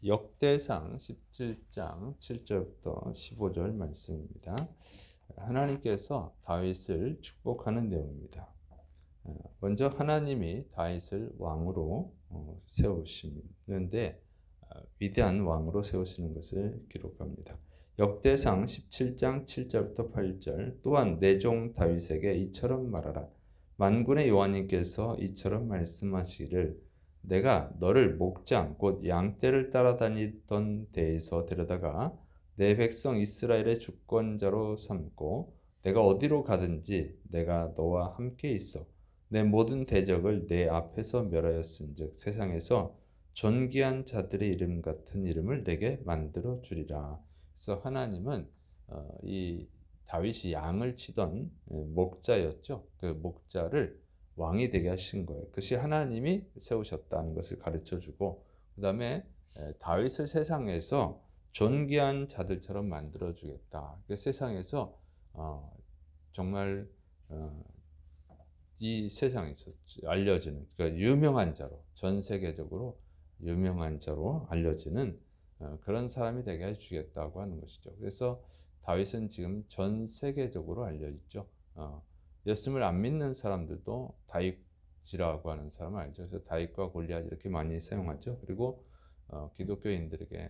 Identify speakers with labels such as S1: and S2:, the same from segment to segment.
S1: 역대상 17장 7절부터 15절 말씀입니다. 하나님께서 다윗을 축복하는 내용입니다. 먼저 하나님이 다윗을 왕으로 세우시는데 위대한 왕으로 세우시는 것을 기록합니다. 역대상 17장 7절부터 8절 또한 내 종 다윗에게 이처럼 말하라. 만군의 여호와님께서 이처럼 말씀하시기를 내가 너를 목장 곧 양떼를 따라다니던 데에서 데려다가 내 백성 이스라엘의 주권자로 삼고 내가 어디로 가든지 내가 너와 함께 있어 내 모든 대적을 내 앞에서 멸하였은즉 세상에서 존귀한 자들의 이름 같은 이름을 내게 만들어 주리라. 그래서 하나님은 이 다윗이 양을 치던 목자였죠. 그 목자를 왕이 되게 하신 거예요. 그것이 하나님이 세우셨다는 것을 가르쳐 주고 그다음에 다윗을 세상에서 존귀한 자들처럼 만들어 주겠다. 세상에서 정말 이 세상에서 알려지는 그러니까 유명한 자로 전 세계적으로 유명한 자로 알려지는 그런 사람이 되게 해주겠다고 하는 것이죠. 그래서 다윗은 지금 전 세계적으로 알려 있죠. 예수님을 안 믿는 사람들도 다윗이라고 하는 사람을 알죠. 그래서 다윗과 골리앗 이렇게 많이 사용하죠. 그리고 기독교인들에게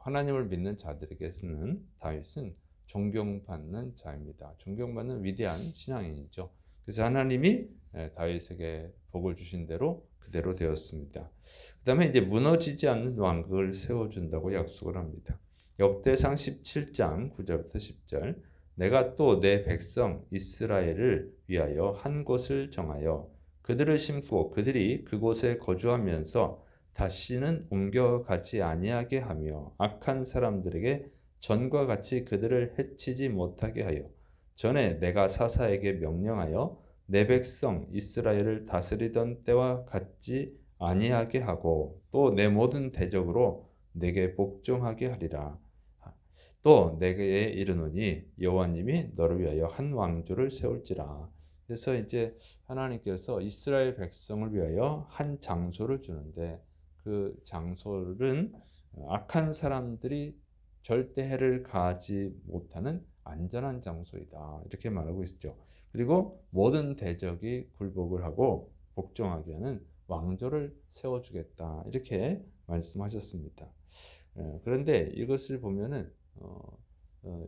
S1: 하나님을 믿는 자들에게서는 다윗은 존경받는 자입니다. 존경받는 위대한 신앙인이죠. 그래서 하나님이 다윗에게 복을 주신 대로 그대로 되었습니다. 그 다음에 이제 무너지지 않는 왕국을 세워준다고 약속을 합니다. 역대상 17장 9절부터 10절 내가 또 내 백성 이스라엘을 위하여 한 곳을 정하여 그들을 심고 그들이 그곳에 거주하면서 다시는 옮겨가지 아니하게 하며 악한 사람들에게 전과 같이 그들을 해치지 못하게 하여 전에 내가 사사에게 명령하여 내 백성 이스라엘을 다스리던 때와 같지 아니하게 하고 또 내 모든 대적으로 내게 복종하게 하리라. 또 내게 이르노니 여호와님이 너를 위하여 한 왕조를 세울지라. 그래서 이제 하나님께서 이스라엘 백성을 위하여 한 장소를 주는데 그 장소는 악한 사람들이 절대 해를 가하지 못하는 안전한 장소이다. 이렇게 말하고 있죠. 그리고 모든 대적이 굴복을 하고 복종하게 하는 왕조를 세워주겠다. 이렇게 말씀하셨습니다. 그런데 이것을 보면은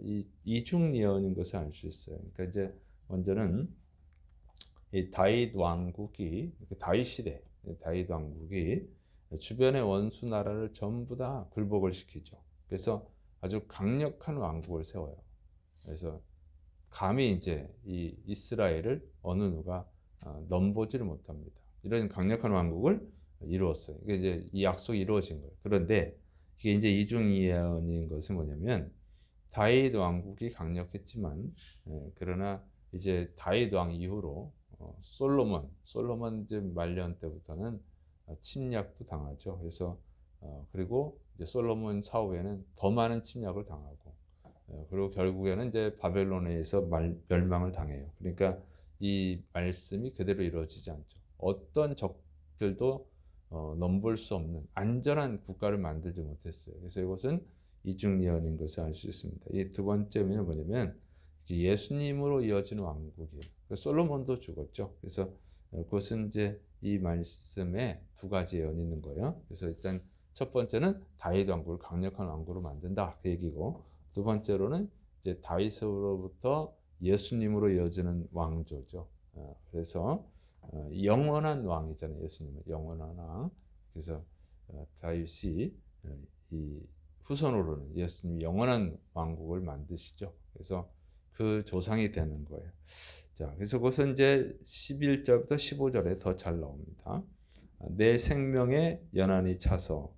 S1: 이 이중 예언인 것을 알 수 있어요. 그러니까 이제 먼저는 이 다윗 왕국이 다윗 시대 다윗 왕국이 주변의 원수 나라를 전부 다 굴복을 시키죠. 그래서 아주 강력한 왕국을 세워요. 그래서 감히 이제 이 이스라엘을 어느 누가 넘보지를 못합니다. 이런 강력한 왕국을 이루었어요. 이게 이제 이 약속이 이루어진 거예요. 그런데 이게 이제 이중 예언인 것은 뭐냐면 다윗 왕국이 강력했지만 그러나 이제 다윗 왕 이후로 솔로몬 이제 말년 때부터는 침략도 당하죠. 그래서 그리고 이제 솔로몬 사후에는 더 많은 침략을 당하고 그리고 결국에는 이제 바벨론에서 멸망을 당해요. 그러니까 이 말씀이 그대로 이루어지지 않죠. 어떤 적들도 넘볼 수 없는 안전한 국가를 만들지 못했어요. 그래서 이것은 이중 예언인 것을 알 수 있습니다. 이 두 번째 의미는 뭐냐면 예수님으로 이어지는 왕국이에요. 솔로몬도 죽었죠. 그래서 그것은 이제 이 말씀에 두 가지 예언이 있는 거예요. 그래서 일단 첫 번째는 다윗 왕국을 강력한 왕국으로 만든다 그 얘기고 두 번째로는 이제 다윗으로부터 예수님으로 이어지는 왕조죠. 그래서 영원한 왕이잖아요. 예수님은 영원한 왕. 그래서 다윗이 이 후손으로는 예수님이 영원한 왕국을 만드시죠. 그래서 그 조상이 되는 거예요. 자, 그래서 그것은 이제 11절부터 15절에 더 잘 나옵니다. 내 생명에 연한이 차서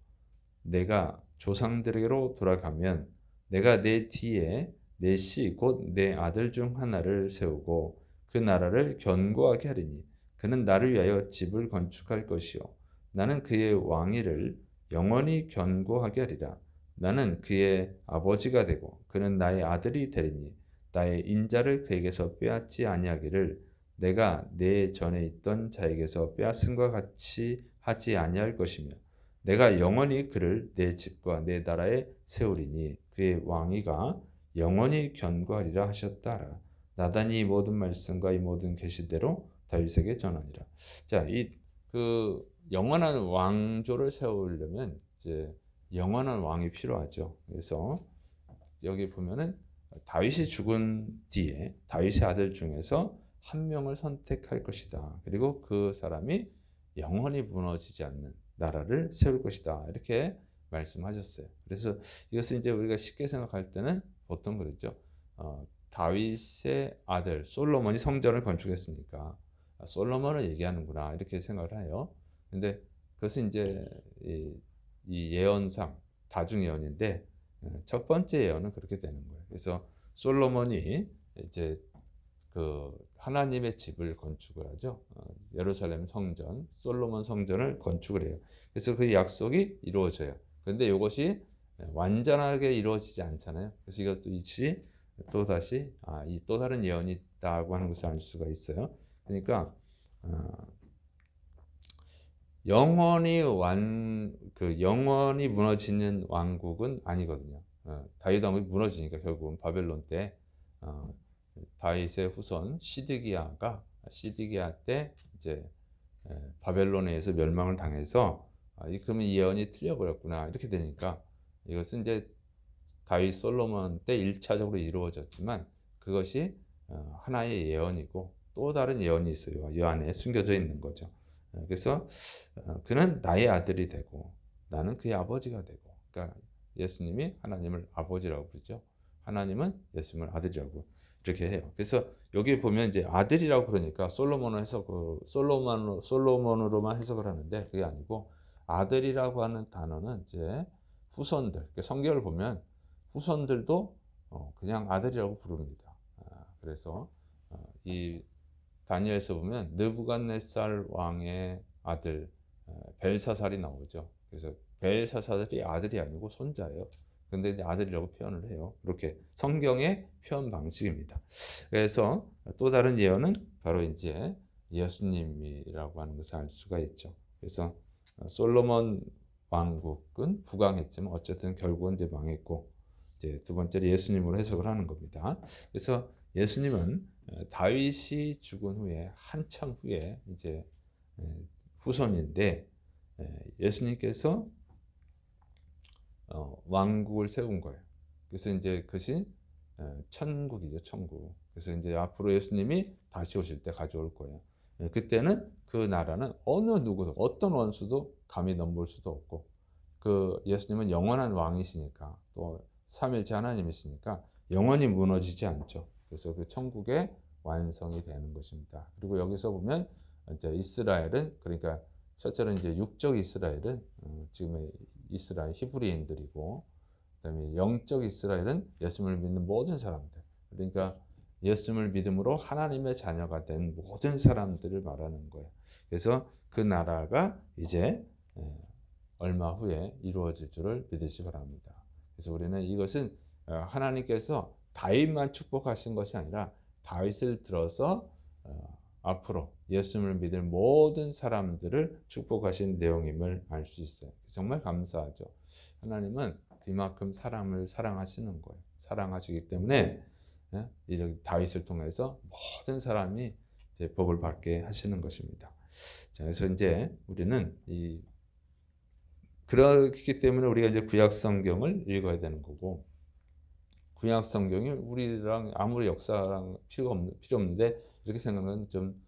S1: 내가 조상들에게로 돌아가면 내가 내 뒤에 내 씨 곧 내 아들 중 하나를 세우고 그 나라를 견고하게 하리니 그는 나를 위하여 집을 건축할 것이요 나는 그의 왕위를 영원히 견고하게 하리라. 나는 그의 아버지가 되고 그는 나의 아들이 되리니 나의 인자를 그에게서 빼앗지 아니하기를 내가 내 전에 있던 자에게서 빼앗음과 같이 하지 아니할 것이며 내가 영원히 그를 내 집과 내 나라에 세우리니 그의 왕위가 영원히 견고하리라 하셨다라. 나단이 이 모든 말씀과 이 모든 계시대로 다윗에게 전하니라. 자, 이 그 영원한 왕조를 세우려면 이제 영원한 왕이 필요하죠. 그래서 여기 보면은 다윗이 죽은 뒤에 다윗의 아들 중에서 한 명을 선택할 것이다. 그리고 그 사람이 영원히 무너지지 않는 나라를 세울 것이다. 이렇게 말씀하셨어요. 그래서 이것을 이제 우리가 쉽게 생각할 때는 보통 그러죠. 다윗의 아들 솔로몬이 성전을 건축했으니까 솔로몬을 얘기하는구나 이렇게 생각을 해요. 근데 그것은 이제 이 예언상 다중 예언인데 첫 번째 예언은 그렇게 되는 거예요. 그래서 솔로몬이 이제 그 하나님의 집을 건축을 하죠. 예루살렘 성전, 솔로몬 성전을 건축을 해요. 그래서 그 약속이 이루어져요. 그런데 이것이 완전하게 이루어지지 않잖아요. 그래서 이것도 이치 또 다시 이 또 다른 예언이 있다고 하는 것을 알 수가 있어요. 그러니까 영원히 무너지는 왕국은 아니거든요. 다윗 왕국이 무너지니까 결국은 바벨론 때 다윗의 후손 시드기야 때 이제 바벨론에 의해서 멸망을 당해서 그러면 이 예언이 틀려버렸구나 이렇게 되니까 이것은 이제 다윗 솔로몬 때 1차적으로 이루어졌지만 그것이 하나의 예언이고 또 다른 예언이 있어요. 이 안에 숨겨져 있는 거죠. 그래서 그는 나의 아들이 되고 나는 그의 아버지가 되고, 그러니까 예수님이 하나님을 아버지라고 부르죠. 하나님은 예수님을 아들이라고 이렇게 해요. 그래서 여기 보면 이제 아들이라고 그러니까 솔로몬으로만 해석을 하는데 그게 아니고 아들이라고 하는 단어는 이제 후손들, 성경을 보면 후손들도 그냥 아들이라고 부릅니다. 그래서 이 다니엘서 보면 느부갓네살 왕의 아들 벨사살이 나오죠. 그래서 벨사살이 아들이 아니고 손자예요. 근데 이제 아들이라고 표현을 해요. 이렇게 성경의 표현 방식입니다. 그래서 또 다른 예언은 바로 이제 예수님이라고 하는 것을 알 수가 있죠. 그래서 솔로몬 왕국은 부강했지만 어쨌든 결국은 이제 망했고, 이제 두 번째로 예수님으로 해석을 하는 겁니다. 그래서 예수님은 다윗이 죽은 후에 한참 후에 이제 후손인데 예수님께서 왕국을 세운 거예요. 그래서 이제 그것이 천국이죠, 천국. 그래서 이제 앞으로 예수님이 다시 오실 때 가져올 거예요. 그때는 그 나라는 어느 누구도 어떤 원수도 감히 넘볼 수도 없고, 그 예수님은 영원한 왕이시니까 또 삼일째 하나님이시니까 영원히 무너지지 않죠. 그래서 그 천국의 완성이 되는 것입니다. 그리고 여기서 보면 이제 이스라엘은, 그러니까 첫째로 이제 육적 이스라엘은 지금의 이스라엘 히브리인들이고, 그다음에 영적 이스라엘은 예수님을 믿는 모든 사람들. 그러니까 예수님을 믿음으로 하나님의 자녀가 된 모든 사람들을 말하는 거예요. 그래서 그 나라가 이제 얼마 후에 이루어질 줄을 믿으시 바랍니다. 그래서 우리는 이것은 하나님께서 다윗만 축복하신 것이 아니라 다윗을 들어서 앞으로 예수님을 믿을 모든 사람들을 축복하신 내용임을 알 수 있어요. 정말 감사하죠. 하나님은 그만큼 사람을 사랑하시는 거예요. 사랑하시기 때문에 이렇게 다윗을 통해서 모든 사람이 이제 복을 받게 하시는 것입니다. 자, 그래서 이제 우리는 그렇기 때문에 우리가 이제 구약 성경을 읽어야 되는 거고, 구약 성경이 우리랑 아무리 역사랑 필요 없는데 이렇게 생각하면 좀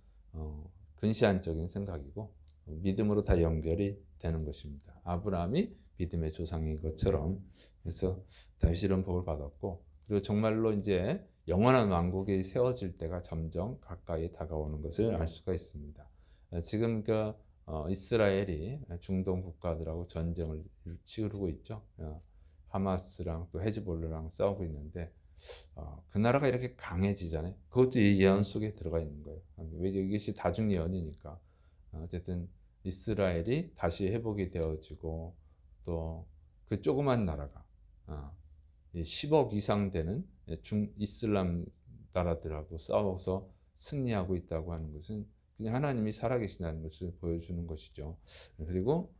S1: 근시안적인 생각이고, 믿음으로 다 연결이 되는 것입니다. 아브라함이 믿음의 조상인 것처럼. 그래서 다윗이 이런 복을 받았고, 그리고 정말로 이제 영원한 왕국이 세워질 때가 점점 가까이 다가오는 것을 알 수가 있습니다. 지금 이스라엘이 중동 국가들하고 전쟁을 치르고 있죠. 하마스랑 또 헤즈볼라랑 싸우고 있는데 그 나라가 이렇게 강해지잖아요. 그것도 이 예언 속에 들어가 있는 거예요. 왜 이것이 다중 예언이니까. 어쨌든 이스라엘이 다시 회복이 되어지고, 또 그 조그만 나라가 10억 이상 되는 이슬람 나라들하고 싸워서 승리하고 있다고 하는 것은 그냥 하나님이 살아계신다는 것을 보여주는 것이죠. 그리고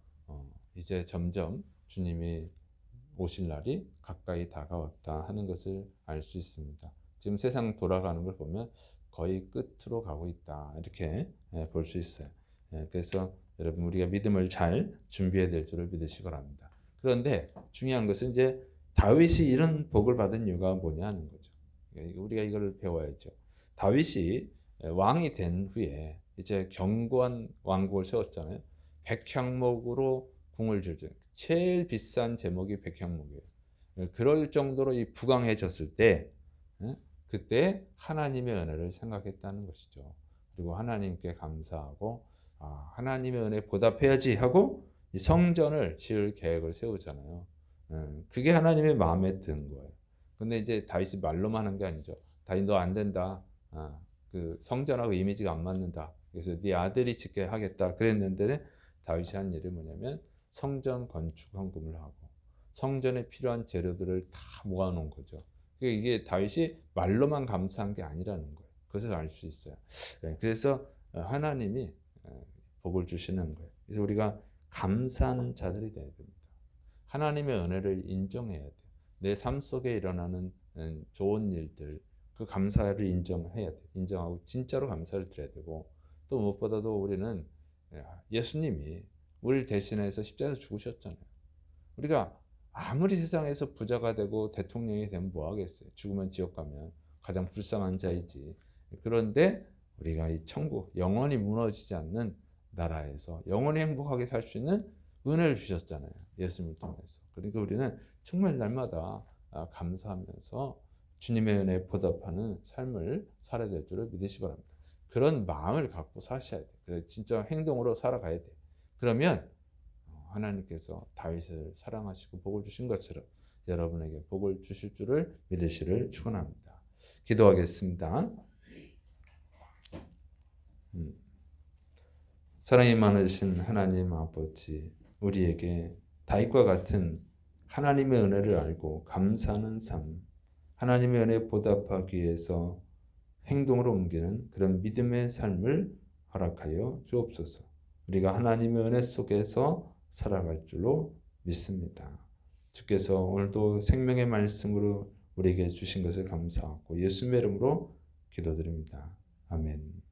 S1: 이제 점점 주님이 오실 날이 가까이 다가왔다 하는 것을 알 수 있습니다. 지금 세상 돌아가는 걸 보면 거의 끝으로 가고 있다 이렇게 볼 수 있어요. 그래서 여러분 우리가 믿음을 잘 준비해야 될 줄을 믿으시기 바랍니다. 그런데 중요한 것은 이제 다윗이 이런 복을 받은 이유가 뭐냐 하는 거죠. 우리가 이걸 배워야죠. 다윗이 왕이 된 후에 이제 견고한 왕국을 세웠잖아요. 백향목으로 궁을 질죠. 제일 비싼 제목이 백향목이에요. 그럴 정도로 이 부강해졌을 때 그때 하나님의 은혜를 생각했다는 것이죠. 그리고 하나님께 감사하고 하나님의 은혜 보답해야지 하고 이 성전을 지을 계획을 세우잖아요. 그게 하나님의 마음에 든 거예요. 근데 이제 다윗이 말로만 하는 게 아니죠. 다윗 너 안 된다. 그 성전하고 이미지가 안 맞는다. 그래서 네 아들이 짓게 하겠다. 그랬는데 다윗이 한 일이 뭐냐면 성전 건축 헌금을 하고 성전에 필요한 재료들을 다 모아놓은 거죠. 이게 다윗이 말로만 감사한 게 아니라는 거예요. 그것을 알 수 있어요. 그래서 하나님이 복을 주시는 거예요. 그래서 우리가 감사하는 자들이 돼야 됩니다. 하나님의 은혜를 인정해야 돼요. 내 삶 속에 일어나는 좋은 일들, 그 감사를 인정해야 돼요. 인정하고 진짜로 감사를 드려야 되고 또 무엇보다도 우리는 예수님이 우리를 대신해서 십자가에서 죽으셨잖아요. 우리가 아무리 세상에서 부자가 되고 대통령이 되면 뭐 하겠어요? 죽으면 지옥 가면 가장 불쌍한 자이지. 그런데 우리가 이 천국, 영원히 무너지지 않는 나라에서 영원히 행복하게 살 수 있는 은혜를 주셨잖아요. 예수님을 통해서. 그러니까 우리는 정말 날마다 감사하면서 주님의 은혜에 보답하는 삶을 살아야 될 줄을 믿으시기 바랍니다. 그런 마음을 갖고 사셔야 돼요. 진짜 행동으로 살아가야 돼요. 그러면 하나님께서 다윗을 사랑하시고 복을 주신 것처럼 여러분에게 복을 주실 줄을 믿으시를 축원합니다. 기도하겠습니다. 사랑이 많으신 하나님 아버지, 우리에게 다윗과 같은 하나님의 은혜를 알고 감사하는 삶, 하나님의 은혜에 보답하기 위해서 행동으로 옮기는 그런 믿음의 삶을 허락하여 주옵소서. 우리가 하나님의 은혜 속에서 살아갈 줄로 믿습니다. 주께서 오늘도 생명의 말씀으로 우리에게 주신 것을 감사하고 예수님의 이름으로 기도드립니다. 아멘.